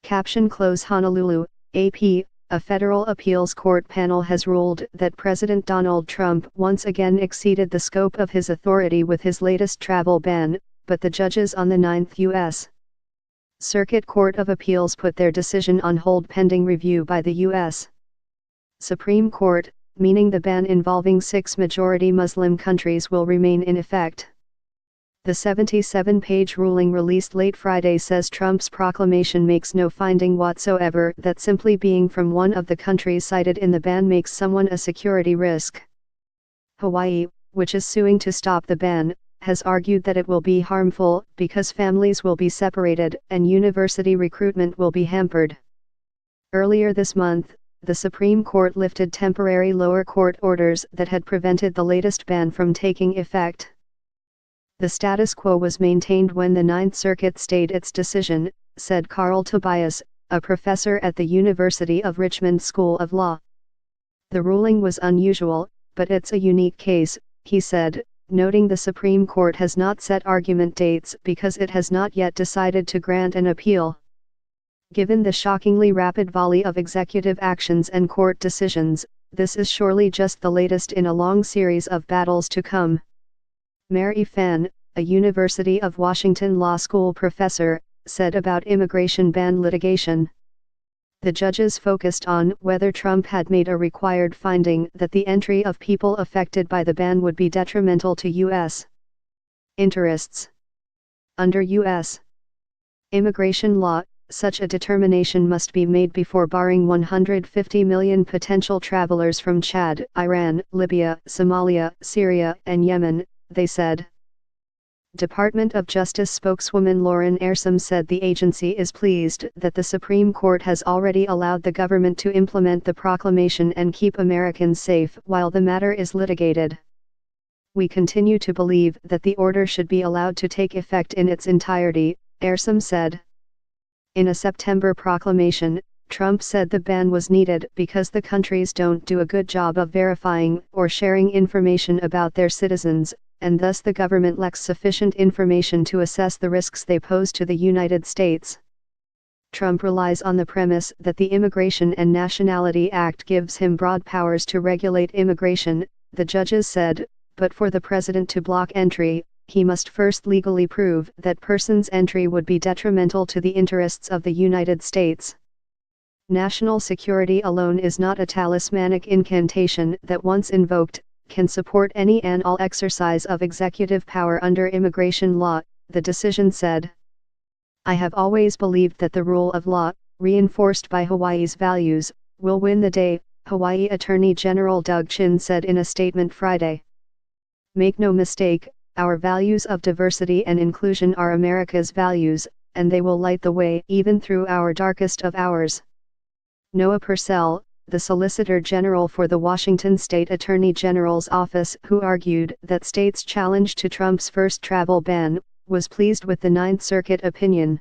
Caption Close Honolulu, AP, a federal appeals court panel has ruled that President Donald Trump once again exceeded the scope of his authority with his latest travel ban, but the judges on the Ninth U.S. Circuit Court of Appeals put their decision on hold pending review by the U.S. Supreme Court, meaning the ban involving 6 majority Muslim countries will remain in effect. The 77-page ruling released late Friday says Trump's proclamation makes no finding whatsoever that simply being from one of the countries cited in the ban makes someone a security risk. Hawaii, which is suing to stop the ban, has argued that it will be harmful because families will be separated and university recruitment will be hampered. Earlier this month, the Supreme Court lifted temporary lower court orders that had prevented the latest ban from taking effect. The status quo was maintained when the Ninth Circuit stayed its decision, said Carl Tobias, a professor at the University of Richmond School of Law. The ruling was unusual, but it's a unique case, he said, noting the Supreme Court has not set argument dates because it has not yet decided to grant an appeal. Given the shockingly rapid volley of executive actions and court decisions, this is surely just the latest in a long series of battles to come. Mary Phan, a University of Washington Law School professor, said about immigration ban litigation. The judges focused on whether Trump had made a required finding that the entry of people affected by the ban would be detrimental to U.S. interests. Under U.S. immigration law, such a determination must be made before barring 150 million potential travelers from Chad, Iran, Libya, Somalia, Syria, and Yemen, they said. Department of Justice spokeswoman Lauren Ersom said the agency is pleased that the Supreme Court has already allowed the government to implement the proclamation and keep Americans safe while the matter is litigated. We continue to believe that the order should be allowed to take effect in its entirety, Ersom said. In a September proclamation, Trump said the ban was needed because the countries don't do a good job of verifying or sharing information about their citizens, and thus the government lacks sufficient information to assess the risks they pose to the United States. Trump relies on the premise that the Immigration and Nationality Act gives him broad powers to regulate immigration, the judges said, but for the president to block entry, he must first legally prove that person's entry would be detrimental to the interests of the United States. National security alone is not a talismanic incantation that once invoked, can support any and all exercise of executive power under immigration law, the decision said. I have always believed that the rule of law, reinforced by Hawaii's values, will win the day, Hawaii Attorney General Doug Chin said in a statement Friday. Make no mistake, our values of diversity and inclusion are America's values, and they will light the way even through our darkest of hours. Noah Purcell, the Solicitor General for the Washington State Attorney General's office, who argued that states' challenge to Trump's first travel ban, was pleased with the Ninth Circuit opinion.